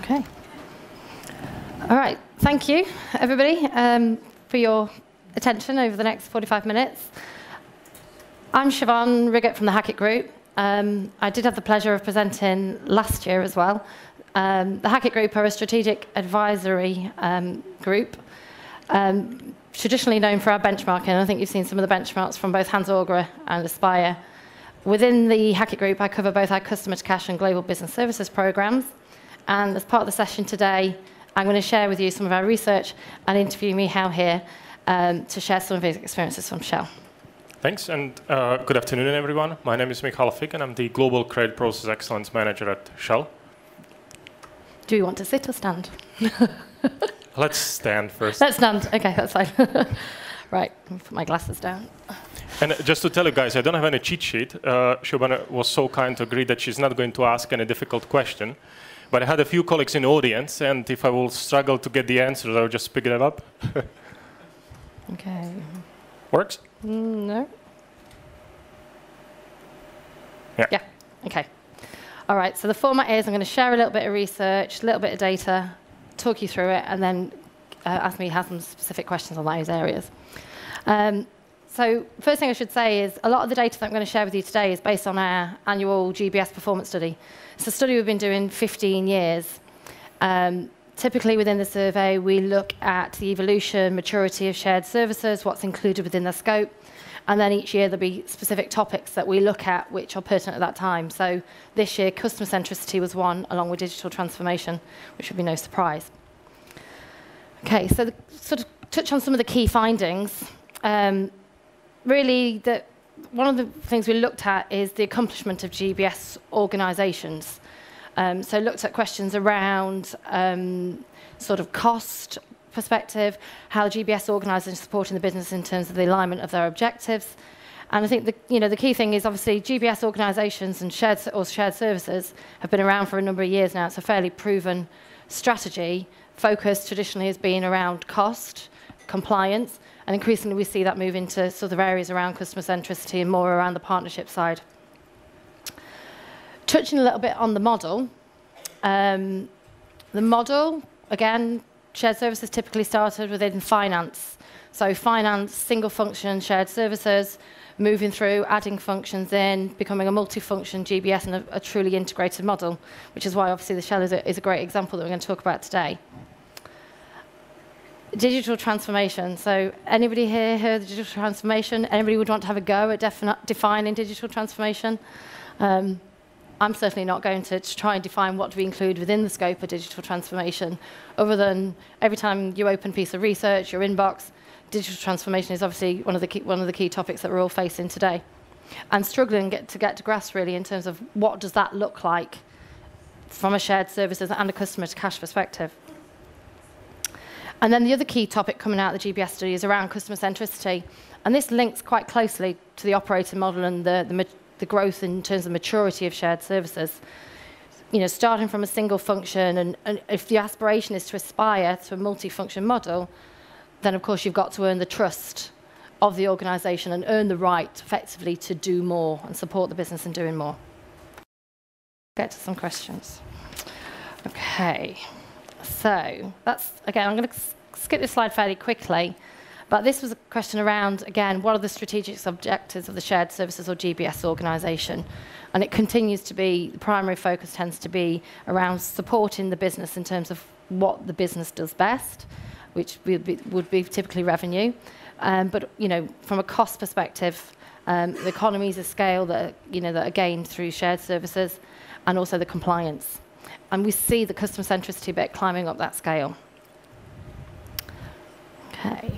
Okay. All right. Thank you, everybody, for your attention over the next 45 minutes. I'm Siobhann Riggott from the Hackett Group. I did have the pleasure of presenting last year as well. The Hackett Group are a strategic advisory group, traditionally known for our benchmarking. I think you've seen some of the benchmarks from both Hans Orgera and Aspire. Within the Hackett Group, I cover both our customer to cash and global business services programs. And as part of the session today, I'm going to share with you some of our research and interview Michal here to share some of his experiences from Shell. Thanks, and good afternoon, everyone. My name is Michal, and I'm the Global Credit Process Excellence Manager at Shell. Do you want to sit or stand? Let's stand first. Let's stand. OK, that's fine. Right, let me put my glasses down. And just to tell you guys, I don't have any cheat sheet. Siobhann was so kind to agree that she's not going to ask any difficult question. But I had a few colleagues in the audience, and if I will struggle to get the answers, I'll just pick it up. OK. Works? No. Yeah. OK. All right, so the format is I'm going to share a little bit of research, a little bit of data, talk you through it, and then ask me to have some specific questions on those areas. So first thing I should say is a lot of the data that I'm going to share with you today is based on our annual GBS performance study. It's a study we've been doing 15 years. Typically within the survey, we look at the evolution, maturity of shared services, what's included within the scope, and then each year there'll be specific topics that we look at which are pertinent at that time. So this year, customer centricity was one, along with digital transformation, which would be no surprise. OK, so sort of touch on some of the key findings. Really, one of the things we looked at is the accomplishment of GBS organisations. So looked at questions around sort of cost perspective, how GBS organisations are supporting the business in terms of the alignment of their objectives. And I think the key thing is obviously GBS organisations and shared services have been around for a number of years now. It's a fairly proven strategy. Focus traditionally has been around cost, compliance, and increasingly we see that move into sort of areas around customer centricity and more around the partnership side. Touching a little bit on the model. The model, again, shared services typically started within finance. So finance, single function, shared services, moving through, adding functions in, becoming a multi-function GBS and a truly integrated model, which is why obviously the Shell is a great example that we're going to talk about today. Digital transformation. So anybody here heard of digital transformation? Anybody would want to have a go at defining digital transformation? I'm certainly not going to try and define what do we include within the scope of digital transformation, other than every time you open a piece of research, your inbox, digital transformation is obviously one of the key topics that we're all facing today. And struggling to get to grasp really in terms of what does that look like from a shared services and a customer to cash perspective. And then the other key topic coming out of the GBS study is around customer centricity. And this links quite closely to the operating model and the growth in terms of maturity of shared services. You know, starting from a single function, and if the aspiration is to aspire to a multi-function model, then of course you've got to earn the trust of the organisation and earn the right effectively to do more and support the business in doing more. Get to some questions. OK. So that's, again, I'm going to skip this slide fairly quickly. But this was a question around, again, what are the strategic objectives of the shared services or GBS organisation? And it continues to be, the primary focus tends to be around supporting the business in terms of what the business does best, which would be typically revenue. But, you know, from a cost perspective, the economies of scale that are gained through shared services, and also the compliance. And we see the customer centricity bit climbing up that scale. OK.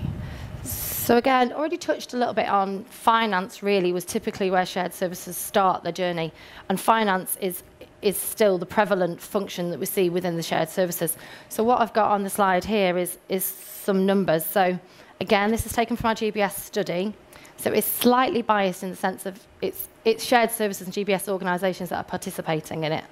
So again, already touched a little bit on finance, really, was typically where shared services start their journey. And finance is still the prevalent function that we see within the shared services. So what I've got on the slide here is some numbers. So again, this is taken from our GBS study. So it's slightly biased in the sense of it's shared services and GBS organisations that are participating in it.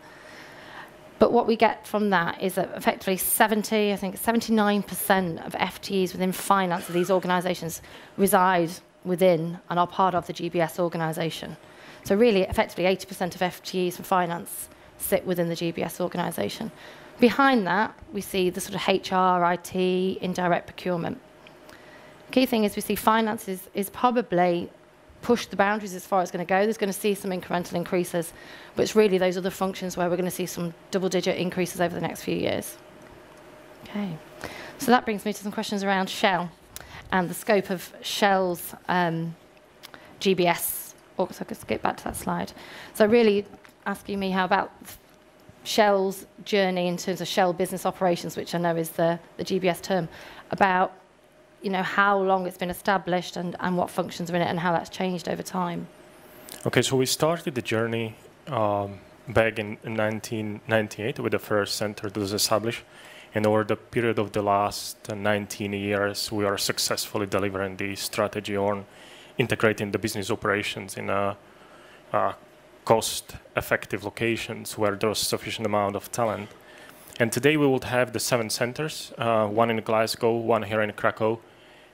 But what we get from that is that effectively 79% of FTEs within finance of these organisations reside within and are part of the GBS organisation. So really, effectively, 80% of FTEs from finance sit within the GBS organisation. Behind that, we see the sort of HR, IT, indirect procurement. Key thing is we see finance is probably pushed the boundaries as far as it's going to go. There's going to see some incremental increases, but it's really those other functions where we're going to see some double-digit increases over the next few years. Okay, so that brings me to some questions around Shell and the scope of Shell's GBS. Oh, so I could skip back to that slide. So really asking me how about Shell's journey in terms of Shell business operations, which I know is the GBS term, about how long it's been established and what functions are in it and how that's changed over time. Okay, so we started the journey back in 1998 with the first center that was established. And over the period of the last 19 years, we are successfully delivering the strategy on integrating the business operations in cost-effective locations where there's sufficient amount of talent. And today we would have the 7 centers, one in Glasgow, one here in Krakow,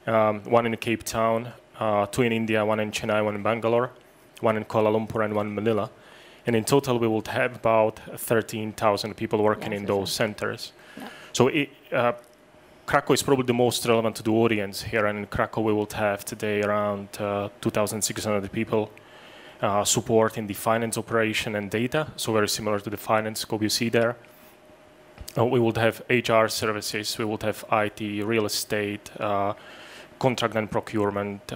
one in Cape Town, 2 in India, one in Chennai, one in Bangalore, one in Kuala Lumpur, and one in Manila. And in total, we would have about 13,000 people working in those centers. Yeah. So Krakow is probably the most relevant to the audience here. And in Krakow, we would have today around 2,600 people supporting the finance operation and data. So very similar to the finance scope you see there. We would have HR services, we would have IT, real estate, contract and procurement,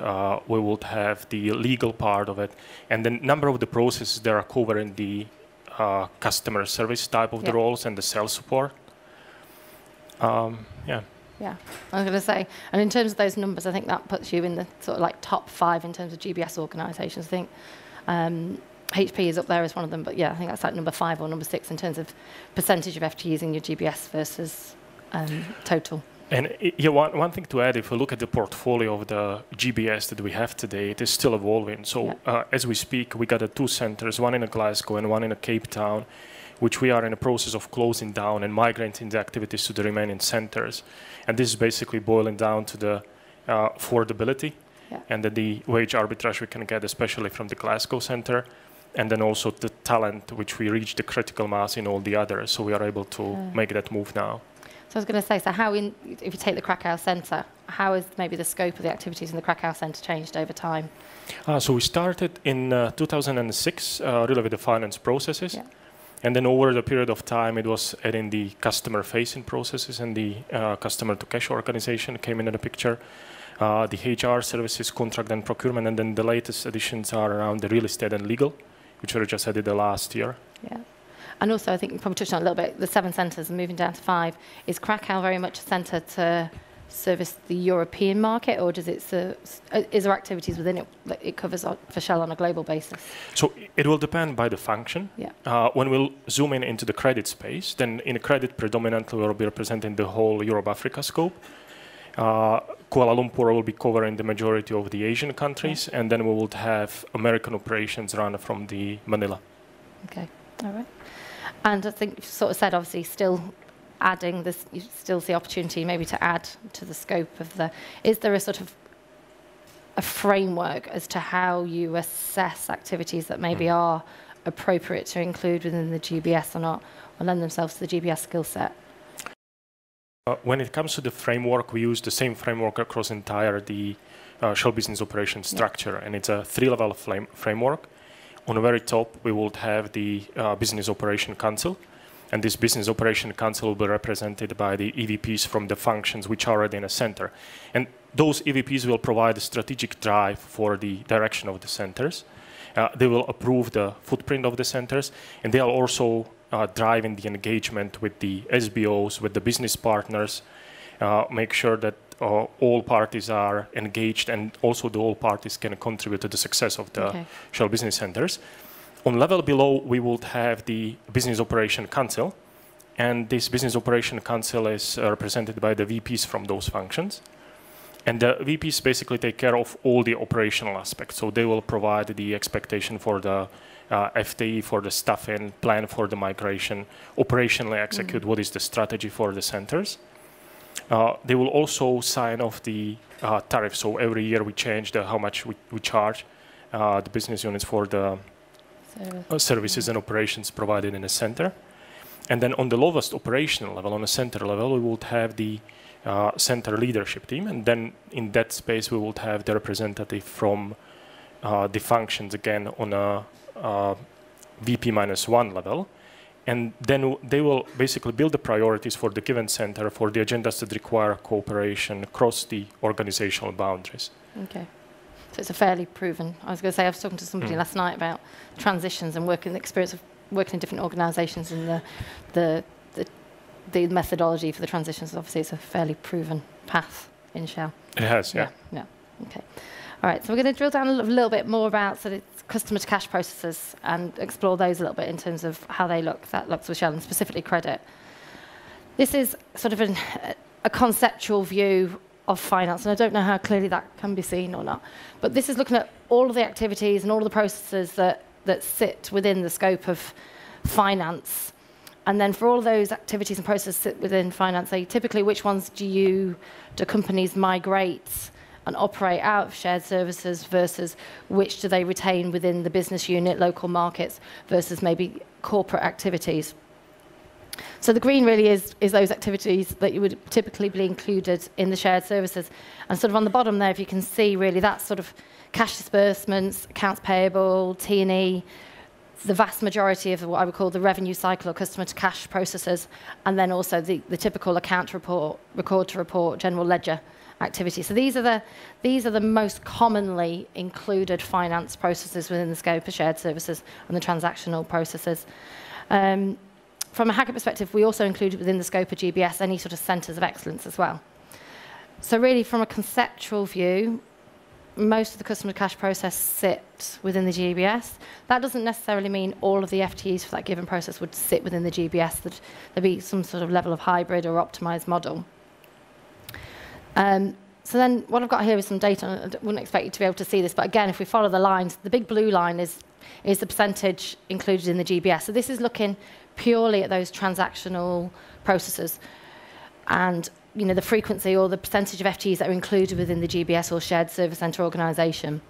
we would have the legal part of it, and the number of the processes that are covering the customer service type of the roles and the sales support. Yeah, I was going to say, and in terms of those numbers, I think that puts you in the sort of like top 5 in terms of GBS organisations. I think HP is up there as one of them, but yeah, I think that's like number 5 or number 6 in terms of percentage of FTEs in your GBS versus total. And one thing to add, if we look at the portfolio of the GBS that we have today, it is still evolving. So as we speak, we got 2 centers, one in Glasgow and one in Cape Town, which we are in the process of closing down and migrating the activities to the remaining centers. And this is basically boiling down to the affordability and the wage arbitrage we can get, especially from the Glasgow center. And then also the talent, which we reach the critical mass in all the others. So we are able to make that move now. So I was going to say, so how, if you take the Krakow Centre, how has maybe the scope of the activities in the Krakow Centre changed over time? So we started in 2006, really with the finance processes. Yeah. And then over the period of time, it was adding the customer-facing processes, and the customer-to-cash organization came into the picture. The HR services, contract and procurement, and then the latest additions are around the real estate and legal, which were just added the last year. Yeah. And also, I think you probably touched on it a little bit, the 7 centres and moving down to 5. Is Krakow very much a centre to service the European market, or does it is there activities within it that it covers for Shell on a global basis? So it will depend by the function. Yeah. When we'll zoom in into the credit space, then in credit predominantly we'll be representing the whole Europe-Africa scope. Kuala Lumpur will be covering the majority of the Asian countries, and then we will have American operations run from the Manila. Okay, all right. And I think you sort of said, obviously, still adding this, you still see opportunity maybe to add to the scope of the, is there a sort of a framework as to how you assess activities that maybe are appropriate to include within the GBS or not, or lend themselves to the GBS skill set? When it comes to the framework, we use the same framework across entire the Shell business operations structure, and it's a 3-level framework. On the very top, we would have the Business Operation Council, and this Business Operation Council will be represented by the EVPs from the functions which are already in a center. And those EVPs will provide a strategic drive for the direction of the centers. They will approve the footprint of the centers, and they are also driving the engagement with the SBOs, with the business partners, make sure that all parties are engaged, and also all parties can contribute to the success of the Shell business centers. On level below, we would have the Business Operation Council, and this Business Operation Council is represented by the VPs from those functions. And the VPs basically take care of all the operational aspects, so they will provide the expectation for the FTE, for the staffing, plan for the migration, operationally execute what is the strategy for the centers. They will also sign off the tariff. So every year we change how much we charge the business units for the services and operations provided in the center. And then on the lowest operational level, on the center level, we would have the center leadership team. And then in that space, we would have the representative from the functions, again, on a VP-1 level. And then they will basically build the priorities for the given center for the agendas that require cooperation across the organizational boundaries. Okay. So it's a fairly proven, I was going to say, I was talking to somebody last night about transitions and the experience of working in different organizations, and the methodology for the transitions. Obviously, it's a fairly proven path in Shell. It has, yeah. Yeah. Okay. All right. So we're going to drill down a little bit more about sort of customer to cash processes and explore those a little bit in terms of how they look. That looks with Shell, and specifically credit. This is sort of a conceptual view of finance, and I don't know how clearly that can be seen or not. But this is looking at all of the activities and all of the processes that sit within the scope of finance. And then for all of those activities and processes sit within finance, typically which ones do companies migrate and operate out of shared services versus which do they retain within the business unit, local markets, versus maybe corporate activities. So the green really is those activities that you would typically be included in the shared services. And sort of on the bottom there, if you can see, really, that's sort of cash disbursements, accounts payable, T&E, the vast majority of what I would call the revenue cycle or customer to cash processes, and then also the typical account report, record to report, general ledger activity. So these are the most commonly included finance processes within the scope of shared services and the transactional processes. From a Hackett perspective, we also included within the scope of GBS any sort of centres of excellence as well. So really, from a conceptual view, most of the customer cash process sit within the GBS. That doesn't necessarily mean all of the FTEs for that given process would sit within the GBS. There'd be some sort of level of hybrid or optimized model. So then what I've got here is some data. I wouldn't expect you to be able to see this, but again, if we follow the lines, the big blue line is the percentage included in the GBS. So this is looking purely at those transactional processes and the frequency or the percentage of FTEs that are included within the GBS or shared service centre organisation.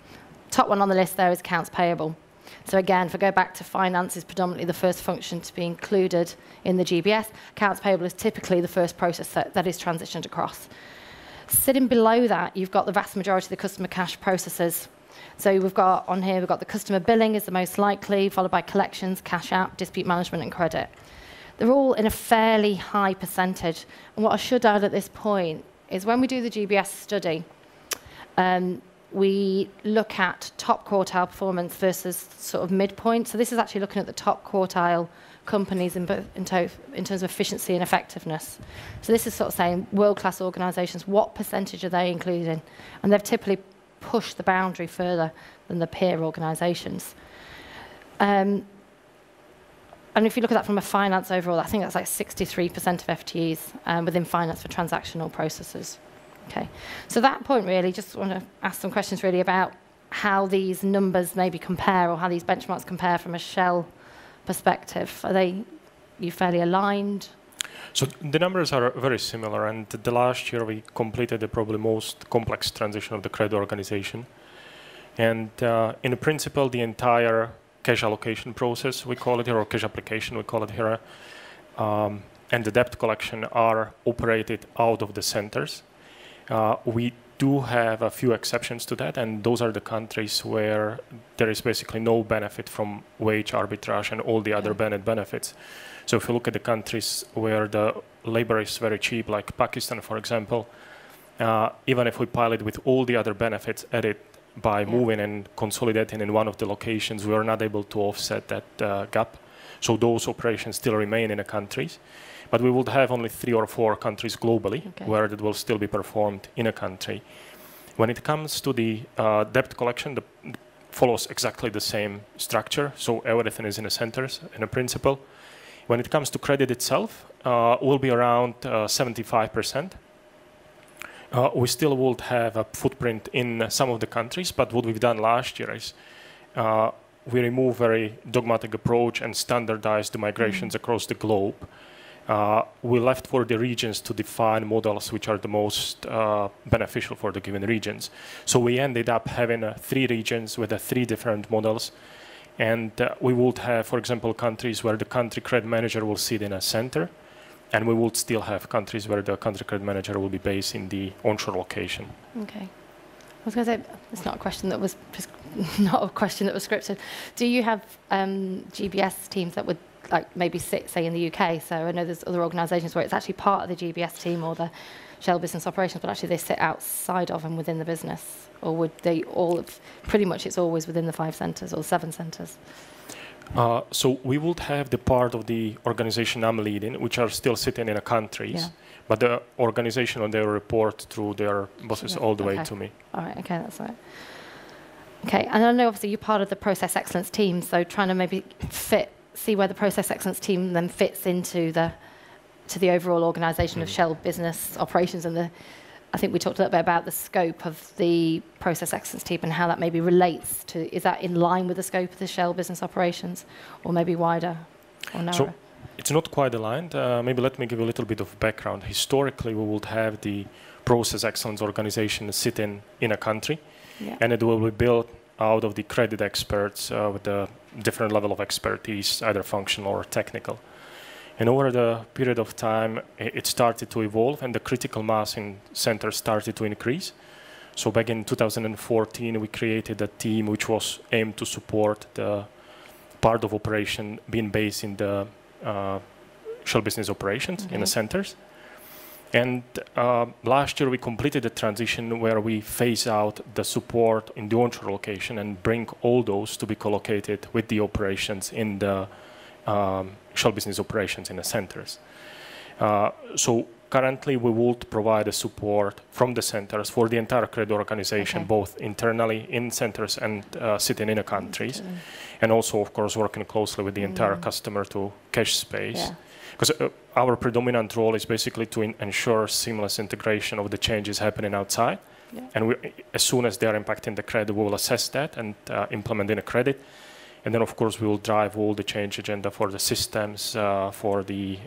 Top one on the list there is accounts payable. So again, if I go back to finance, is predominantly the first function to be included in the GBS. Accounts payable is typically the first process that is transitioned across. Sitting below that, you've got the vast majority of the customer cash processes. So we've got the customer billing is the most likely, followed by collections, cash out, dispute management, and credit. They're all in a fairly high percentage. And what I should add at this point is when we do the GBS study, we look at top quartile performance versus sort of midpoint. So this is actually looking at the top quartile companies in terms of efficiency and effectiveness. So this is sort of saying world-class organisations, what percentage are they included in? And they've typically pushed the boundary further than the peer organisations. And if you look at that from a finance overall, I think that's like 63% of FTEs within finance for transactional processes. Okay, so that point really, just want to ask some questions really about how these numbers maybe compare or how these benchmarks compare from a Shell perspective. Are you fairly aligned? So the numbers are very similar, and the last year we completed the probably most complex transition of the credit organization. And in principle, the entire cash allocation process, we call it here, or cash application, we call it here, and the debt collection are operated out of the centers. We do have a few exceptions to that, and those are the countries where there is basically no benefit from wage arbitrage and all the other benefits. So if you look at the countries where the labor is very cheap, like Pakistan, for example, even if we pilot with all the other benefits added by moving and consolidating in one of the locations, we are not able to offset that gap. So those operations still remain in the countries. But we would have only 3 or 4 countries globally where that will still be performed in a country. When it comes to the debt collection, it follows exactly the same structure. So everything is in the centers in a principle. When it comes to credit itself, will be around 75%. We still would have a footprint in some of the countries, but what we've done last year is we remove very dogmatic approach and standardize the migrations across the globe. We left for the regions to define models which are the most beneficial for the given regions. So we ended up having 3 regions with 3 different models. And we would have, for example, countries where the country credit manager will sit in a center, and we would still have countries where the country credit manager will be based in the onshore location. Okay. I was going to say, it's not a question that was just not a question that was scripted. Do you have GBS teams that would like maybe sit, say, in the UK? So I know there's other organisations where it's actually part of the GBS team or the Shell Business Operations, but actually they sit outside of and within the business, or would they all? Pretty much, it's always within the 5 centres or 7 centres. So we would have the part of the organisation I'm leading, which are still sitting in the countries, but the organisation on their report through their bosses all the way to me. All right. Okay, that's all right. Okay, and I know obviously you're part of the process excellence team, so trying to maybe see where the process excellence team then fits into the overall organisation of Shell Business Operations, and I think we talked a little bit about the scope of the process excellence team and how that maybe relates to, is that in line with the scope of the Shell Business Operations, or maybe wider or narrower? So it's not quite aligned. Maybe let me give a little bit of background. Historically, we would have the process excellence organisation sitting in a country, and it will be built out of the credit experts with a different level of expertise, either functional or technical. And over the period of time, it started to evolve, and the critical mass in centers started to increase. So back in 2014, we created a team which was aimed to support the part of operation being based in the Shell Business Operations in the centers. And last year, we completed the transition where we phase out the support in the onshore location and bring all those to be co-located with the operations in the Shell Business Operations in the centers. So currently, we would provide a support from the centers for the entire credit organization, both internally in centers and sitting in the countries, and also, of course, working closely with the entire customer to cash space. Because our predominant role is basically to ensure seamless integration of the changes happening outside. And as soon as they are impacting the credit, we will assess that and implement in a credit. And then, of course, we will drive all the change agenda for the systems, for the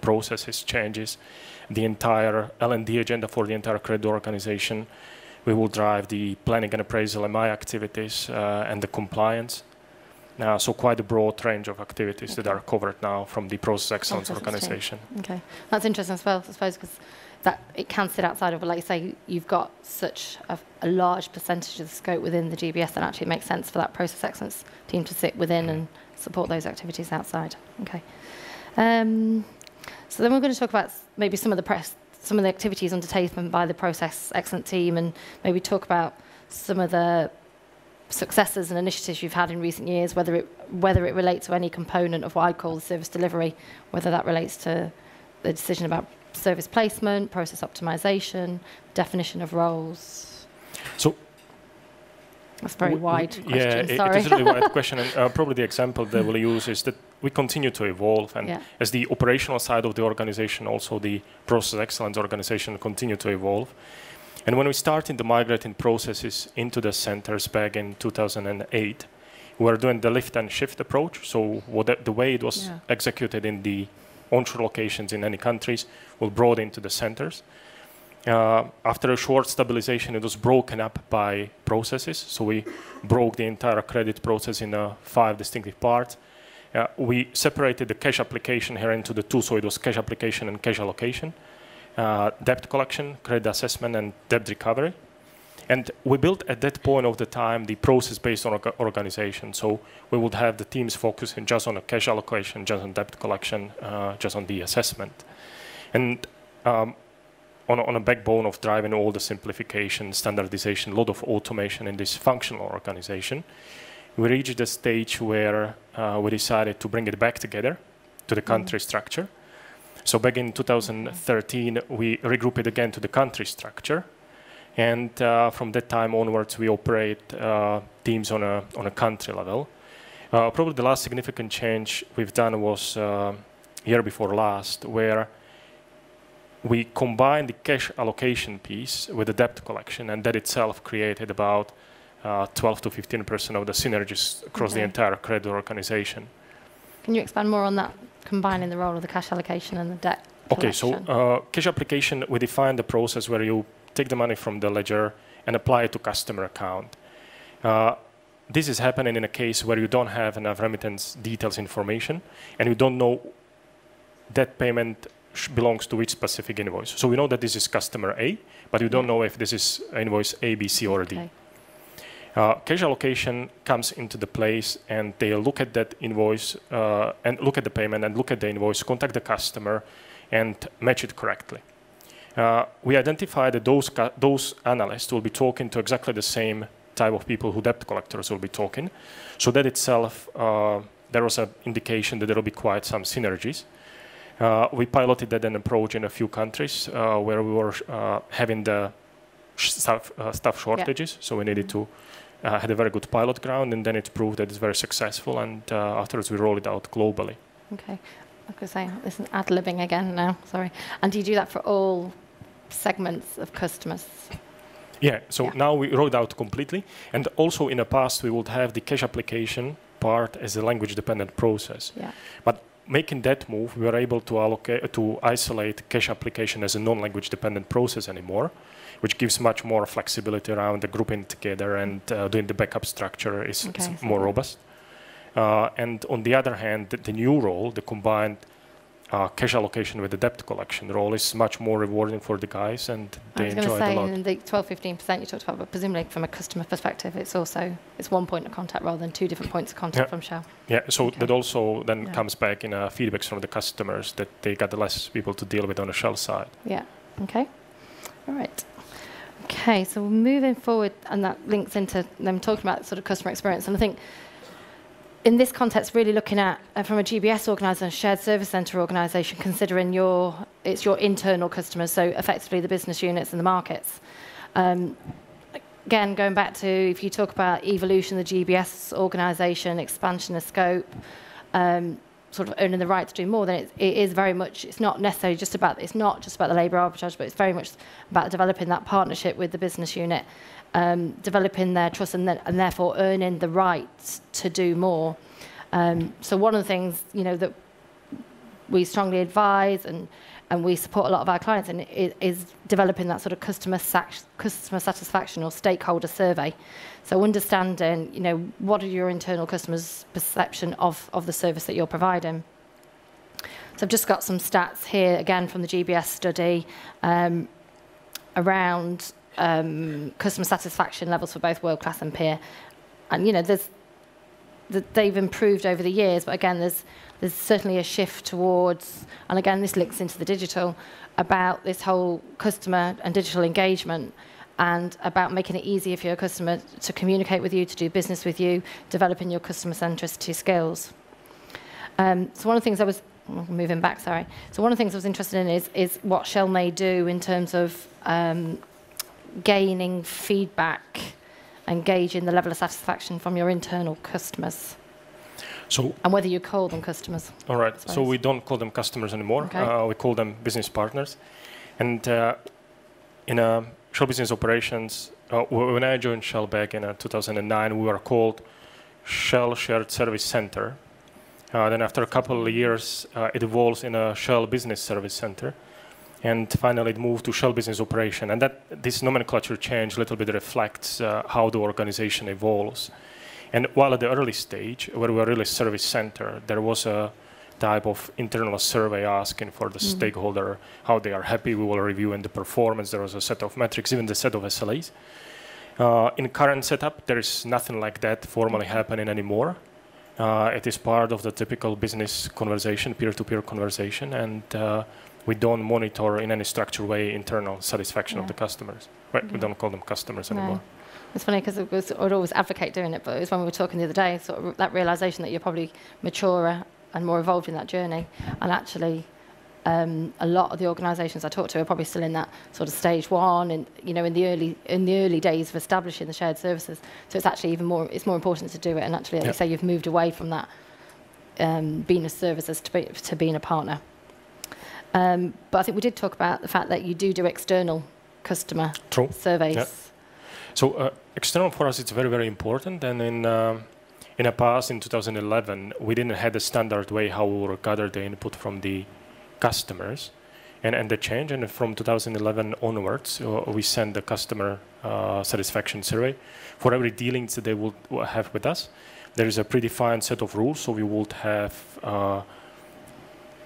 processes changes, the entire L&D agenda for the entire credit organization. We will drive the planning and appraisal MI activities and the compliance. So quite a broad range of activities that are covered now from the process excellence organization. Okay, that's interesting as well, I suppose, because that it can sit outside of, like you say, you've got such a large percentage of the scope within the GBS that actually it makes sense for that process excellence team to sit within and support those activities outside. Okay. So then we're going to talk about maybe some of the activities undertaken by the process excellence team, and maybe talk about some of the successes and initiatives you've had in recent years, whether it relates to any component of what I call service delivery, whether that relates to the decision about service placement, process optimization, definition of roles. So that's a very wide question. Yeah, it is a really wide question, and probably the example that we'll use is that we continue to evolve, and as the operational side of the organization, also the process excellence organization continue to evolve. And when we started the migrating processes into the centers back in 2008, we were doing the lift and shift approach. So the way it was executed in the onshore locations in any countries was brought into the centers. After a short stabilization, it was broken up by processes. So we broke the entire credit process in 5 distinctive parts. We separated the cash application here into the 2, so it was cash application and cash allocation. Debt collection, credit assessment, and debt recovery. And we built at that point of the time the process-based organization. So we would have the teams focusing just on the cash allocation, just on debt collection, just on the assessment. And on a backbone of driving all the simplification, standardization, a lot of automation in this functional organization, we reached a stage where we decided to bring it back together to the country structure. So back in 2013, we regrouped it again to the country structure. And from that time onwards, we operate teams on a country level. Probably the last significant change we've done was year before last, where we combined the cash allocation piece with the debt collection, and that itself created about 12 to 15% of the synergies across the entire credit organization. Can you expand more on that, combining the role of the cash allocation and the debt collection? Okay, so cash application, we define the process where you take the money from the ledger and apply it to customer account. this is happening in a case where you don't have enough remittance details information, and you don't know that payment belongs to which specific invoice. So we know that this is customer A, but you don't know if this is invoice A, B, C, or D. Okay. Cash allocation comes into the place, and they look at that invoice and look at the payment and look at the invoice, contact the customer, and match it correctly. We identify that those analysts will be talking to exactly the same type of people who debt collectors will be talking. So that itself, there was an indication that there will be quite some synergies. We piloted that an approach in a few countries where we were having the staff shortages, so we needed to had a very good pilot ground, and then it proved that it's very successful, and afterwards we rolled it out globally. Okay, I could say this is ad-libbing again now, sorry. And do you do that for all segments of customers? Yeah, so now we rolled out completely, and also in the past we would have the cash application part as a language-dependent process. Yeah. But making that move, we were able to isolate cash application as a non-language dependent process anymore, which gives much more flexibility around the grouping together, and doing the backup structure is more robust. And on the other hand, the new role, the combined cash allocation with the debt collection role, is much more rewarding for the guys, and they enjoy it a lot. I was going to say, in the 12-15% you talked about, but presumably from a customer perspective, it's one point of contact rather than two different points of contact from Shell. Yeah, so that also then comes back in feedbacks from the customers that they got less people to deal with on the Shell side. Yeah, okay. All right. Okay, so moving forward, and that links into them talking about sort of customer experience, and I think in this context, really looking at, from a GBS organisation, shared service centre organisation, considering it's your internal customers, so effectively the business units and the markets. Again, going back to, if you talk about evolution of the GBS organisation, expansion of scope, sort of earning the right to do more, then it is very much, it's not just about the labour arbitrage, but it's very much about developing that partnership with the business unit, developing their trust, and therefore earning the right to do more. So one of the things, that we strongly advise and we support a lot of our clients in is developing that sort of customer satisfaction or stakeholder survey. So understanding, what are your internal customers' perception of the service that you're providing. So I've just got some stats here, again, from the GBS study around customer satisfaction levels for both world class and peer, and they've improved over the years, but again there's certainly a shift towards, and again this links into the digital, about this whole customer and digital engagement, and about making it easier for your customer to communicate with you, to do business with you, developing your customer centricity skills. So one of the things moving back, sorry. So one of the things I was interested in is what Shell may do in terms of gaining feedback and gauging the level of satisfaction from your internal customers. And whether you call them customers. All right. So we don't call them customers anymore. Okay. We call them business partners. And in Shell Business Operations, when I joined Shell back in 2009, we were called Shell Shared Service Center. Then after a couple of years, it evolves in a Shell Business Service Center. And finally, it moved to Shell Business Operation. And this nomenclature change a little bit reflects how the organization evolves. And while at the early stage, where we were really service center, there was a type of internal survey asking for the stakeholder how they are happy. We will review in the performance. There was a set of metrics, even the set of SLAs. In current setup, there is nothing like that formally happening anymore. It is part of the typical business conversation, peer-to-peer conversation, and we don't monitor in any structured way internal satisfaction of the customers. Right? We don't call them customers anymore. It's funny because I'd always advocate doing it, but it was when we were talking the other day, sort of that realization that you're probably maturer and more evolved in that journey. And actually, a lot of the organisations I talk to are probably still in that sort of stage one, and in the early days of establishing the shared services. So it's actually it's more important to do it. And actually, like you say, you've moved away from that being a services to being a partner. But I think we did talk about the fact that you do external customer surveys. Yeah. So external for us, it's very, very important. And in the past, in 2011, we didn't have a standard way how we would gather the input from the customers. and the change. And from 2011 onwards, we send the customer satisfaction survey for every dealings that they will have with us. There is a predefined set of rules, so we would have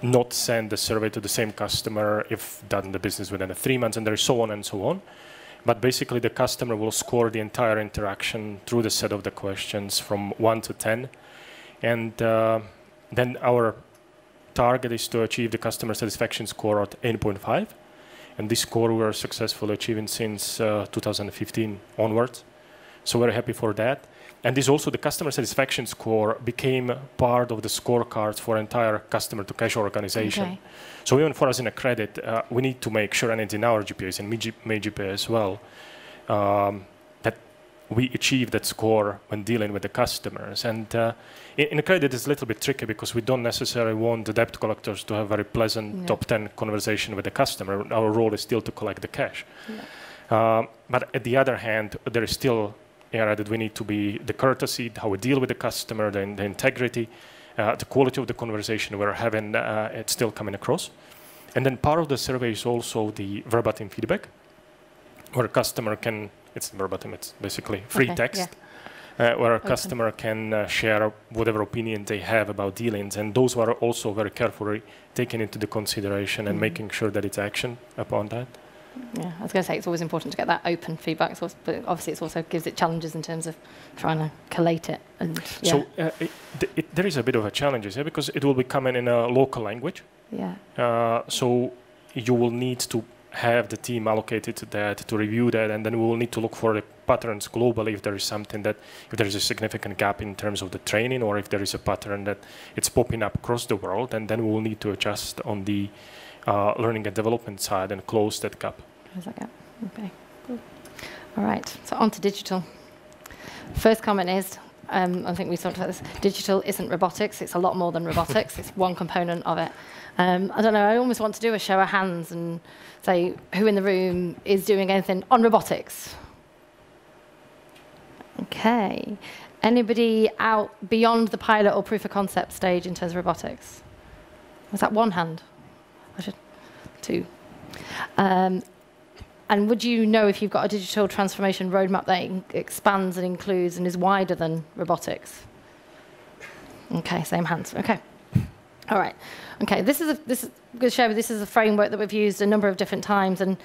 not send the survey to the same customer if done the business within 3 months, and there is so on and so on. But basically, the customer will score the entire interaction through the set of the questions from 1 to 10. And then our target is to achieve the customer satisfaction score at 8.5. And this score we are successfully achieving since 2015 onwards. So we're happy for that. And this also, the customer satisfaction score became part of the scorecards for entire customer to cash organization. Okay. So even for us in a credit, we need to make sure, and it's in our GPAs and May GPA as well, that we achieve that score when dealing with the customers. And in a credit, it's a little bit tricky because we don't necessarily want the debt collectors to have very pleasant top 10 conversation with the customer. Our role is still to collect the cash. Yeah. But at the other hand, there is still area that we need to be the courtesy, how we deal with the customer, the integrity, the quality of the conversation we're having, it's still coming across. And then part of the survey is also the verbatim feedback, where a customer can, it's verbatim, it's basically free text, where a customer can share whatever opinion they have about dealings. And those were also very carefully taken into the consideration and making sure that it's action upon that. Yeah, I was going to say it's always important to get that open feedback, but obviously it also gives it challenges in terms of trying to collate it. And so there is a bit of a challenge, because it will be coming in a local language. Yeah. So you will need to have the team allocated to that, to review that, and then we will need to look for the patterns globally if there is something that, if there is a significant gap in terms of the training, or if there is a pattern that it's popping up across the world, and then we will need to adjust on the learning and development side and close that gap. Close that gap. Okay, cool. All right, so on to digital. First comment is, I think we talked about this, digital isn't robotics, it's a lot more than robotics, it's one component of it. I don't know, I almost want to do a show of hands and say who in the room is doing anything on robotics? Okay. Anybody out beyond the pilot or proof of concept stage in terms of robotics? Was that one hand? Two. And would you know if you've got a digital transformation roadmap that expands and includes and is wider than robotics? Okay, same hands. Okay. All right. Okay, this is going to share. This is a framework that we've used a number of different times, and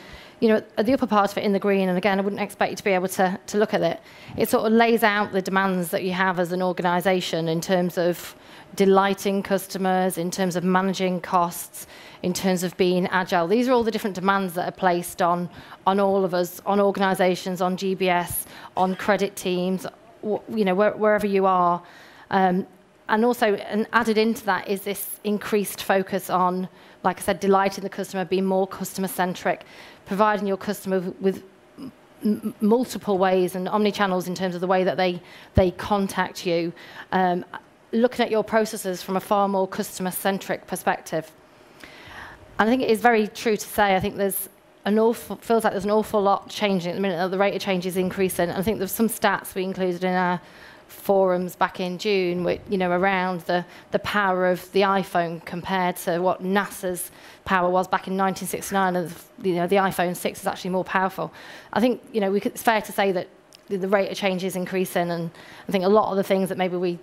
at the upper part of it in the green. And again, I wouldn't expect you to be able to look at it. It sort of lays out the demands that you have as an organisation in terms of delighting customers, in terms of managing costs, in terms of being agile. These are all the different demands that are placed on all of us, on organisations, on GBS, on credit teams, wherever you are. And also, and added into that is this increased focus on, like I said, delighting the customer, being more customer-centric, providing your customer with multiple ways and omni-channels in terms of the way that they contact you, looking at your processes from a far more customer-centric perspective. And I think it is very true to say, I think feels like there's an awful lot changing at the minute. The rate of change is increasing. I think there's some stats we included in our forums back in June, around the power of the iPhone compared to what NASA's power was back in 1969, and the iPhone 6 is actually more powerful. I think it's fair to say that the rate of change is increasing, and I think a lot of the things that maybe we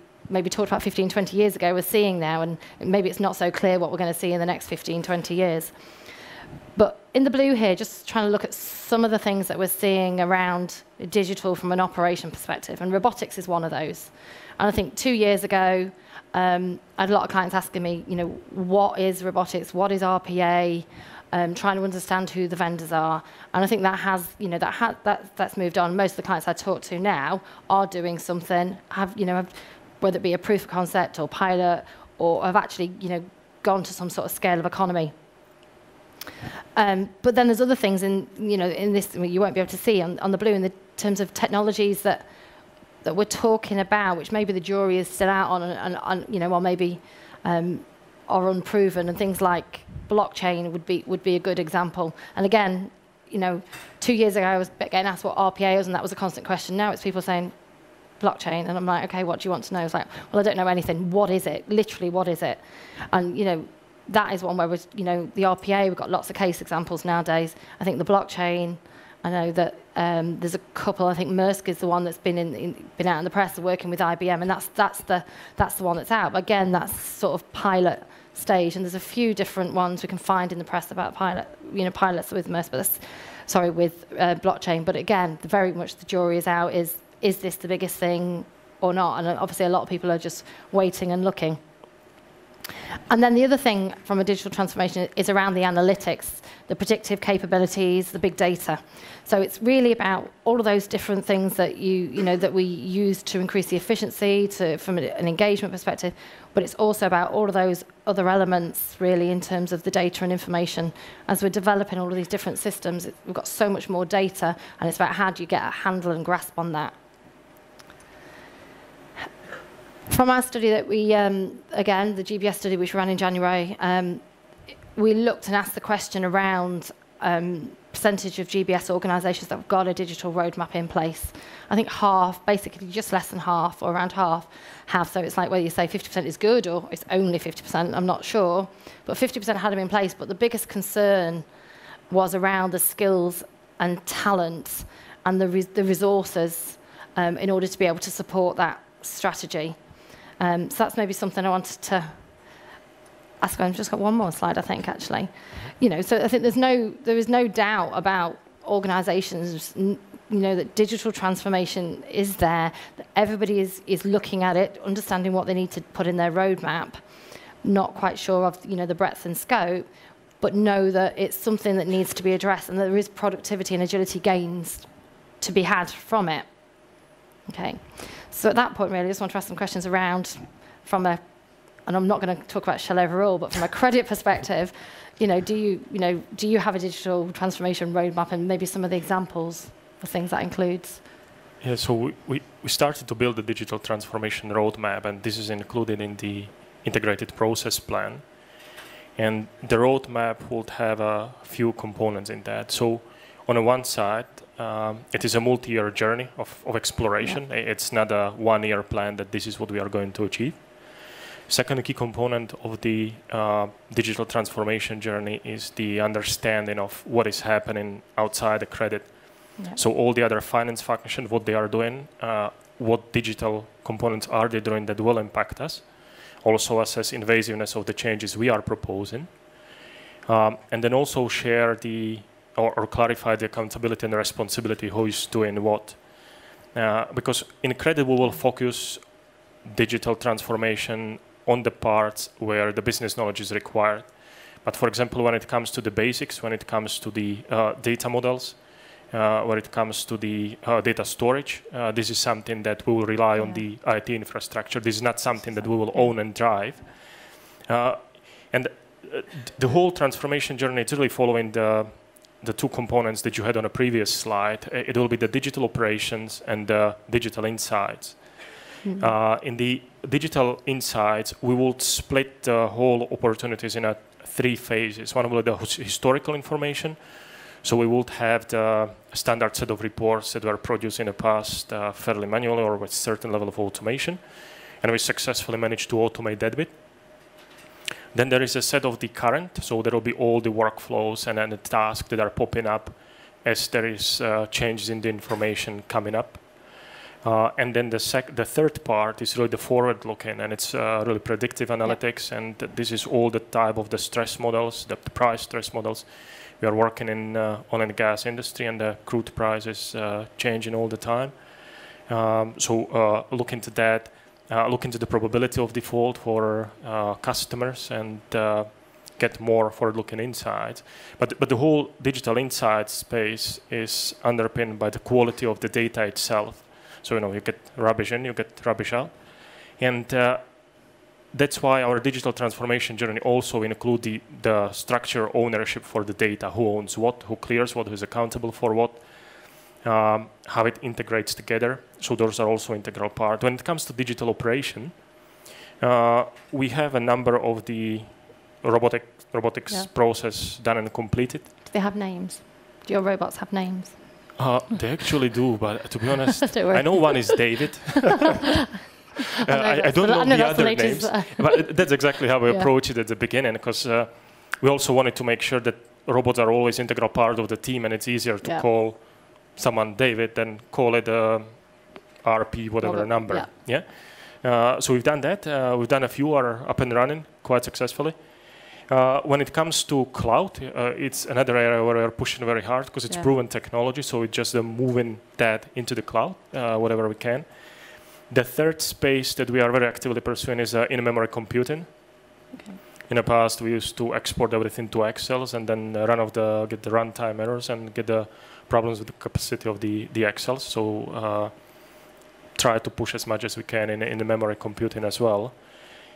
talked about 15, 20 years ago we're seeing now, and maybe it's not so clear what we're going to see in the next 15, 20 years. But in the blue here, just trying to look at some of the things that we're seeing around digital from an operation perspective, and robotics is one of those. And I think 2 years ago, I had a lot of clients asking me, what is robotics, what is RPA, trying to understand who the vendors are. And I think that has, that's moved on. Most of the clients I talk to now are doing something, have whether it be a proof of concept or pilot, or have actually, gone to some sort of scale of economy. But then there's other things in this you won't be able to see on the blue in the terms of technologies that we're talking about, which maybe the jury is still out on, and or maybe are unproven, and things like blockchain would be a good example. And again, 2 years ago I was getting asked what RPA is, and that was a constant question. Now it's people saying blockchain, and I'm like, okay, what do you want to know? It's like, well, I don't know anything. What is it? Literally, what is it? And that is one where the RPA, we've got lots of case examples nowadays. I think the blockchain, I know that there's a couple. I think Maersk is the one that's been out in the press working with IBM, and that's the one that's out. But again, that's sort of pilot stage, and there's a few different ones we can find in the press about pilots with Maersk, but with blockchain. But again, very much the jury is out. Is this the biggest thing or not? And obviously, a lot of people are just waiting and looking. And then the other thing from a digital transformation is around the analytics, the predictive capabilities, the big data. So it's really about all of those different things that that we use to increase the efficiency from an engagement perspective, but it's also about all of those other elements really in terms of the data and information. As we're developing all of these different systems, we've got so much more data, and it's about how do you get a handle and grasp on that. From our study that we, again, the GBS study which we ran in January, we looked and asked the question around percentage of GBS organisations that have got a digital roadmap in place. I think half, basically just less than half, or around half, have. So it's like whether you say 50% is good or it's only 50%, I'm not sure. But 50% had them in place. But the biggest concern was around the skills and talent and the resources in order to be able to support that strategy. So that's maybe something I wanted to ask. I've just got one more slide, I think, actually. So I think there is no doubt about organisations, that digital transformation is there, that everybody is looking at it, understanding what they need to put in their roadmap, not quite sure of, the breadth and scope, but know that it's something that needs to be addressed and there is productivity and agility gains to be had from it. Okay. So at that point, really, I just want to ask some questions around and I'm not going to talk about Shell overall, but from a credit perspective, do you have a digital transformation roadmap, and maybe some of the examples of things that includes? Yeah, so we started to build a digital transformation roadmap, and this is included in the integrated process plan. And the roadmap would have a few components in that. So on the one side, it is a multi-year journey of exploration. Yeah. It's not a one-year plan that this is what we are going to achieve. Second key component of the digital transformation journey is the understanding of what is happening outside the credit. Yeah. So all the other finance functions, what they are doing, what digital components are they doing that will impact us. Also assess invasiveness of the changes we are proposing. And then also share or clarify the accountability and the responsibility, who is doing what. Because in credit, we will focus digital transformation on the parts where the business knowledge is required. But for example, when it comes to the basics, when it comes to the data models, when it comes to the data storage, this is something that we will rely on the IT infrastructure. This is not something that we will own and drive. And the whole transformation journey is really following the two components that you had on a previous slide. It will be the digital operations and the digital insights. Mm-hmm. In the digital insights, we will split the whole opportunities in 3 phases. One will be the historical information. So we would have the standard set of reports that were produced in the past fairly manually or with a certain level of automation. And we successfully managed to automate that bit. Then there is a set of the current, so there will be all the workflows and then the tasks that are popping up as there is changes in the information coming up. And then the third part is really the forward-looking, and it's really predictive analytics, and this is all the type of the stress models, the price stress models. We are working in oil and gas industry, and the crude price is changing all the time. So look into that. Look into the probability of default for customers and get more forward-looking insights. But the whole digital insights space is underpinned by the quality of the data itself. So you get rubbish in, you get rubbish out. And that's why our digital transformation journey also includes the structure ownership for the data, who owns what, who clears what, who is accountable for what. How it integrates together. So those are also integral part. When it comes to digital operation, we have a number of the robotics process done and completed. Do they have names? Do your robots have names? They actually do, but to be honest, I know one is David. I don't know the other names, but that's exactly how we approached it at the beginning, because we also wanted to make sure that robots are always an integral part of the team, and it's easier to call someone David than call it RP, whatever number. So we've done that. We've done a few are up and running quite successfully. When it comes to cloud, it's another area where we're pushing very hard because it's proven technology. So it's just moving that into the cloud, whatever we can. The third space that we are very actively pursuing is in-memory computing. Okay. In the past, we used to export everything to Excels and then get the runtime errors and get the problems with the capacity of the Excels. So try to push as much as we can in the memory computing as well.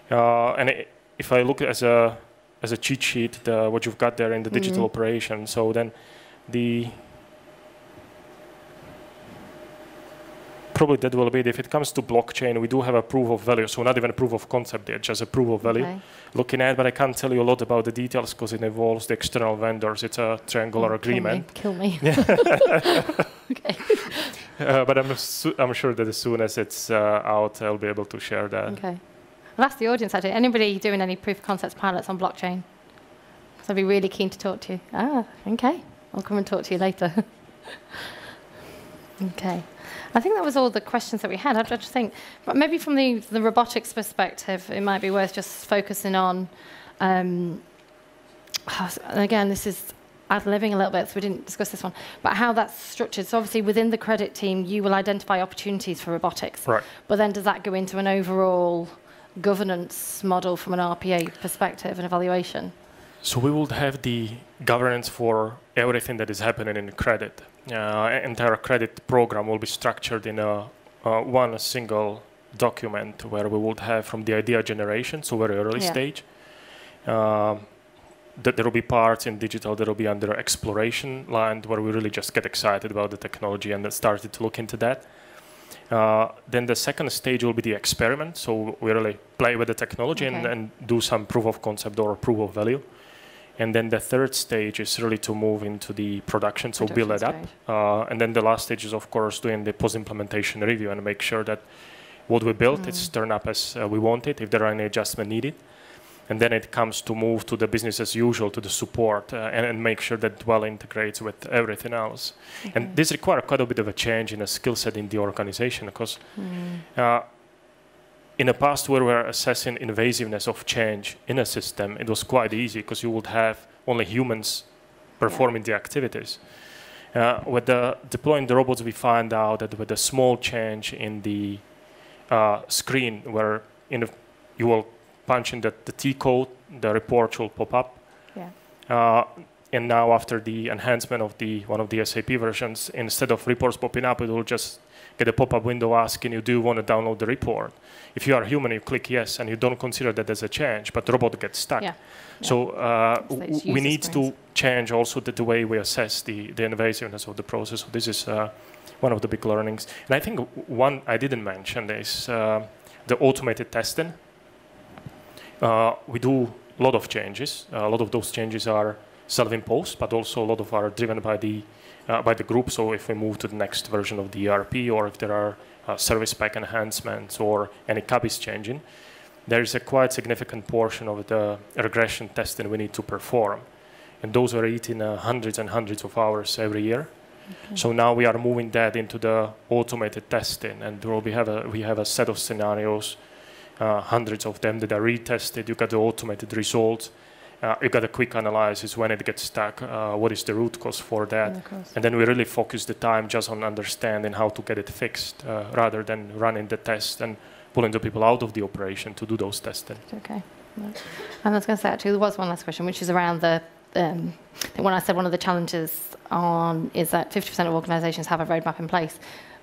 And if I look as a cheat sheet, what you've got there in the digital operation, so then probably that will be it. If it comes to blockchain, we do have a proof of value, so not even a proof of concept yet, just a proof of value looking at, but I can't tell you a lot about the details because it involves the external vendors. It's a triangular agreement. Kill me. Okay. But I'm sure that as soon as it's out, I'll be able to share that. Okay. I'll ask the audience actually. Anybody doing any proof of concepts pilots on blockchain? So I'd be really keen to talk to you. Okay. I'll come and talk to you later. Okay. I think that was all the questions that we had. I just think, but maybe from the robotics perspective, it might be worth just focusing on, again, this is ad-libbing a little bit, so we didn't discuss this one, but how that's structured. So obviously within the credit team, you will identify opportunities for robotics. Right. But then does that go into an overall governance model from an RPA perspective and evaluation? So we would have the governance for everything that is happening in credit. Entire credit program will be structured in one single document where we would have from the idea generation, so very early stage. There will be parts in digital that will be under exploration line where we really just get excited about the technology and then started to look into that. Then the second stage will be the experiment. So we really play with the technology and do some proof of concept or proof of value. And then the third stage is really to move into the production, so build it up. And then the last stage is, of course, doing the post-implementation review and make sure that what we built is turned up as we want it, if there are any adjustments needed. And then it comes to move to the business as usual, to the support, and make sure that well integrates with everything else. And this requires quite a bit of a change in a skill set in the organization, because in the past where we were assessing invasiveness of change in a system, it was quite easy because you would have only humans performing the activities. With deploying the robots, we find out that with a small change in the screen where you will punch in the T code, the report will pop up. And now after the enhancement of one of the SAP versions, instead of reports popping up, it will just get a pop-up window asking you, do you want to download the report? If you are human, you click yes, and you don't consider that as a change, but the robot gets stuck. So we need to change also the way we assess the invasiveness of the process. So this is one of the big learnings. And I think one I didn't mention is the automated testing. We do a lot of changes. A lot of those changes are self-imposed, but also a lot of are driven by the group. So if we move to the next version of the ERP, or if there are service pack enhancements or any CAB is changing, there is a quite significant portion of the regression testing we need to perform. And those are eating hundreds and hundreds of hours every year. So now we are moving that into the automated testing, and we have a set of scenarios, hundreds of them that are retested. You got the automated results. You got a quick analysis when it gets stuck, what is the root cause for that. And then we really focus the time just on understanding how to get it fixed, rather than running the test and pulling the people out of the operation to do those testing. Okay. And I was going to say, actually, there was one last question, which is around when I said one of the challenges is that 50% of organisations have a roadmap in place,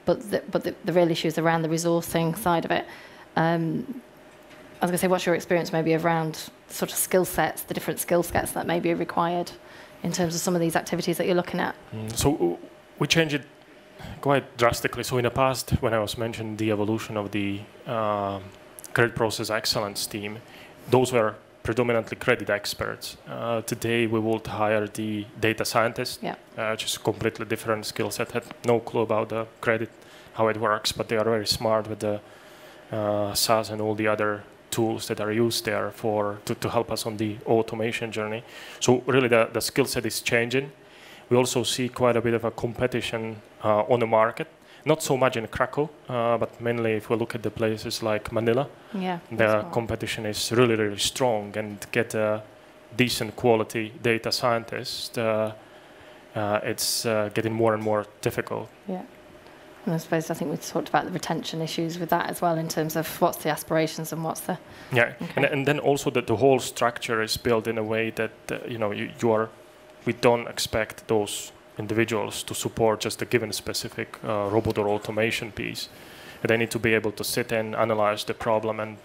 but the real issue is around the resourcing side of it. I was going to say, what's your experience maybe around sort of skill sets, the different skill sets that may be required in terms of some of these activities that you're looking at? So we changed it quite drastically. So in the past, when I was mentioning the evolution of the credit process excellence team, those were predominantly credit experts. Today, we would hire the data scientist, which is a completely different skill set, had no clue about the credit, how it works, but they are very smart with the SAS and all the other tools that are used there to help us on the automation journey. So really the skill set is changing. We also see quite a bit of a competition on the market. Not so much in Krakow, but mainly if we look at the places like Manila, the competition is really, really strong, and to get a decent quality data scientist, it's getting more and more difficult. Yeah. And I think we talked about the retention issues with that as well, in terms of what's the aspirations and what's the... Yeah, okay. And then also that the whole structure is built in a way that, we don't expect those individuals to support just a given specific robot or automation piece. They need to be able to sit and analyze the problem and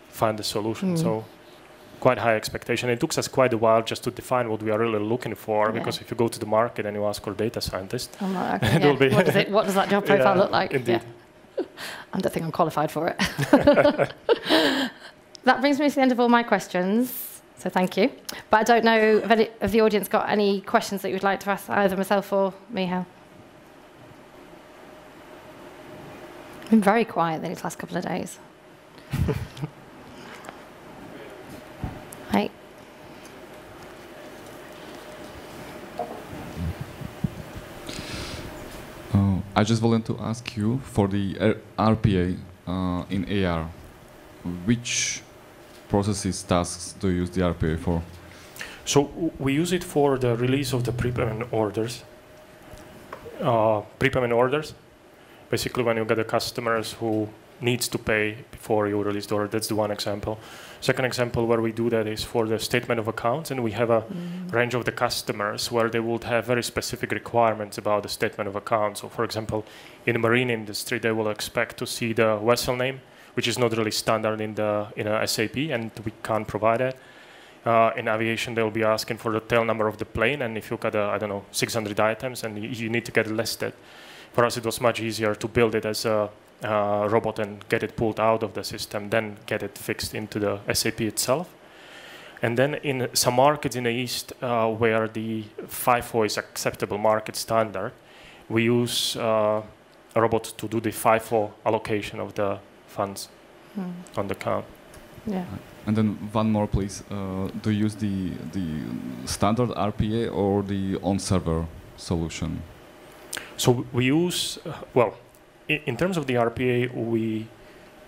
find the solution. So quite high expectation. It took us quite a while just to define what we are really looking for, because if you go to the market and you ask for a data scientist, I'm like, okay, what does that job profile look like? Indeed. Yeah. I don't think I'm qualified for it. That brings me to the end of all my questions, so thank you. But I don't know if any of the audience got any questions that you'd like to ask either myself or Michal. Been very quiet these last couple of days. Hi. I just wanted to ask you, for the RPA in AR, which processes, tasks do you use the RPA for? So we use it for the release of the prepayment orders. Basically, when you get the customers who needs to pay before you release the order, that's the one example. Second example where we do that is for the statement of accounts, and we have a range of the customers where they would have very specific requirements about the statement of accounts. So for example, in the marine industry, they will expect to see the vessel name, which is not really standard in a SAP, and we can't provide it. In aviation, they'll be asking for the tail number of the plane, and if you look at 600 items, and you need to get it listed. For us, it was much easier to build it as a robot and get it pulled out of the system, then get it fixed into the SAP itself. And then in some markets in the East where the FIFO is acceptable market standard, we use a robot to do the FIFO allocation of the funds on the account. Yeah. And then one more, please. Do you use the standard RPA or the on-server solution? So we use, in terms of the RPA, we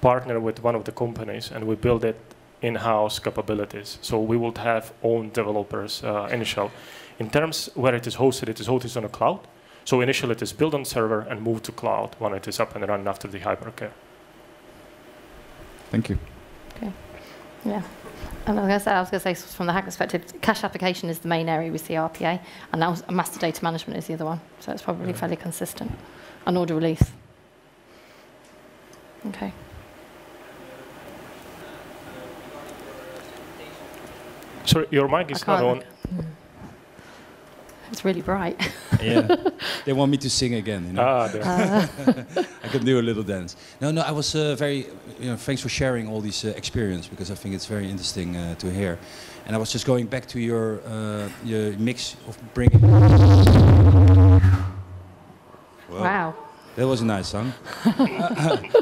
partner with one of the companies and we build it in-house capabilities. So we would have own developers initial. In terms where it is hosted on a cloud. So initially it is built on server and moved to cloud when it is up and running after the hypercare. Thank you. Okay. Yeah. And I was going to say, from the Hackett perspective, cache application is the main area we see RPA, and now master data management is the other one. So it's probably fairly consistent. And order release. Okay. Sorry, your mic is not on. It's really bright. Yeah, they want me to sing again. You know? I can do a little dance. No, I was very. Thanks for sharing all these experience, because I think it's very interesting to hear. And I was just going back to your mix of bringing. Wow. That was a nice song.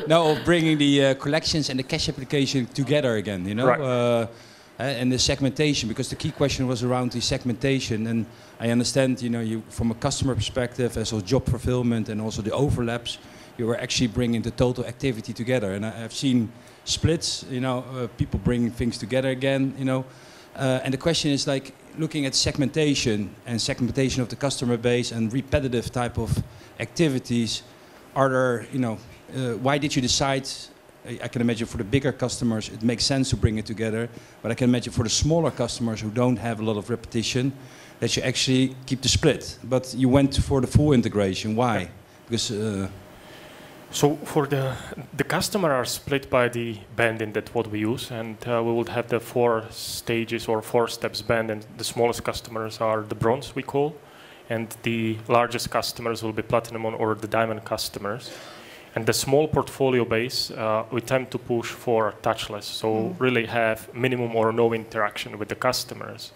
No, of bringing the collections and the cache application together again. You know. Right. And the segmentation, because the key question was around the segmentation, and I understand, you from a customer perspective, as well as job fulfillment and also the overlaps, you were actually bringing the total activity together. And I've seen splits, people bringing things together again, and the question is like looking at segmentation of the customer base and repetitive type of activities. Are there, why did you decide? I can imagine for the bigger customers it makes sense to bring it together, but I can imagine for the smaller customers who don't have a lot of repetition, that you actually keep the split. But you went for the full integration. Why? Because so for the customer are split by the banding that what we use, and we would have the 4 stages or 4 steps band, and the smallest customers are the bronze, we call, and the largest customers will be platinum or the diamond customers. And the small portfolio base, we tend to push for touchless, so really have minimum or no interaction with the customers.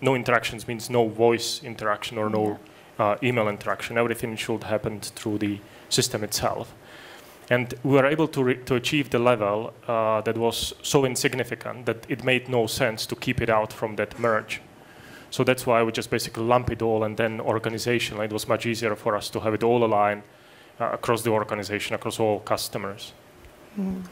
No interactions means no voice interaction or no email interaction. Everything should happen through the system itself. And we were able to achieve the level that was so insignificant that it made no sense to keep it out from that merge. So that's why we just basically lump it all, and then organizationally it was much easier for us to have it all aligned across the organization, across all customers. Mm.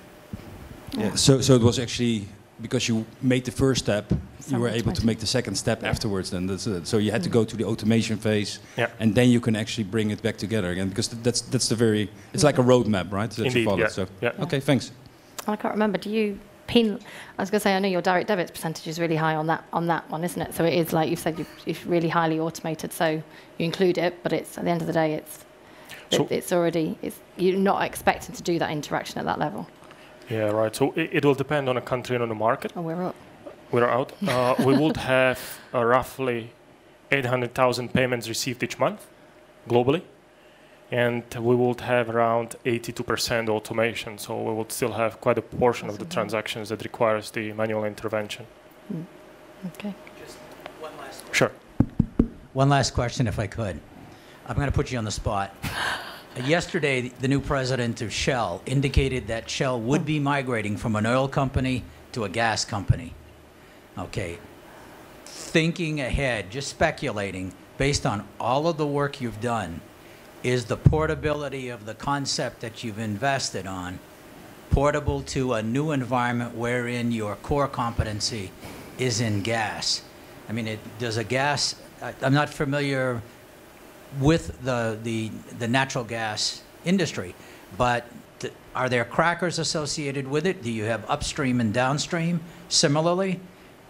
Yeah. So it was actually because you made the first step, you were able to make the second step afterwards. Then so you had to go to the automation phase, and then you can actually bring it back together again, because that's the very, it's like a roadmap, right? That Indeed, you follow. yeah. So Yeah. okay, thanks. I can't remember. Do you I was going to say, I know your direct debits percentage is really high on that one, isn't it? So it is, like you said, it's really highly automated. So you include it, but it's at the end of the day, it's already, you're not expecting to do that interaction at that level. Yeah, right. So it will depend on a country and on the market. Oh, we're up. We're out. We would have roughly 800,000 payments received each month globally. And we would have around 82% automation. So we would still have quite a portion of the transactions that requires the manual intervention. Mm. Okay. Just one last question. Sure. One last question, if I could. I'm going to put you on the spot. Yesterday, the new president of Shell indicated that Shell would be migrating from an oil company to a gas company. Okay. Thinking ahead, just speculating, based on all of the work you've done, is the portability of the concept that you've invested on portable to a new environment wherein your core competency is in gas? I mean, does a gas, I'm not familiar with the natural gas industry, but are there crackers associated with it? Do you have upstream and downstream similarly?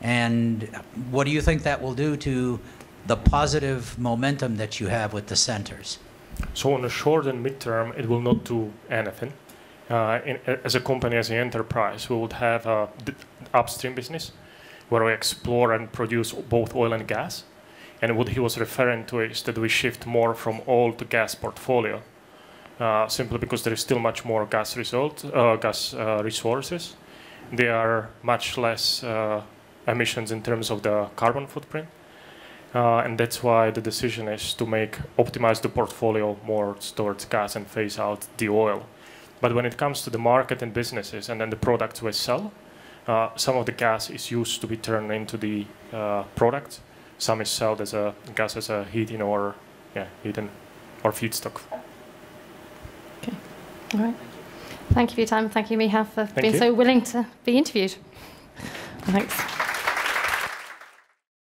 And what do you think that will do to the positive momentum that you have with the centers? So on the short and midterm, it will not do anything. As a company, as an enterprise, we would have the upstream business where we explore and produce both oil and gas. And what he was referring to is that we shift more from oil to gas portfolio, simply because there is still much more gas resources. There are much less emissions in terms of the carbon footprint. And that's why the decision is to optimize the portfolio more towards gas and phase out the oil. But when it comes to the market and businesses and then the products we sell, some of the gas is used to be turned into the products. Some is sold as a gas as a heating or feedstock. Okay. All right. Thank you for your time. Thank you, Michal, for being you. so willing to be interviewed. Thanks.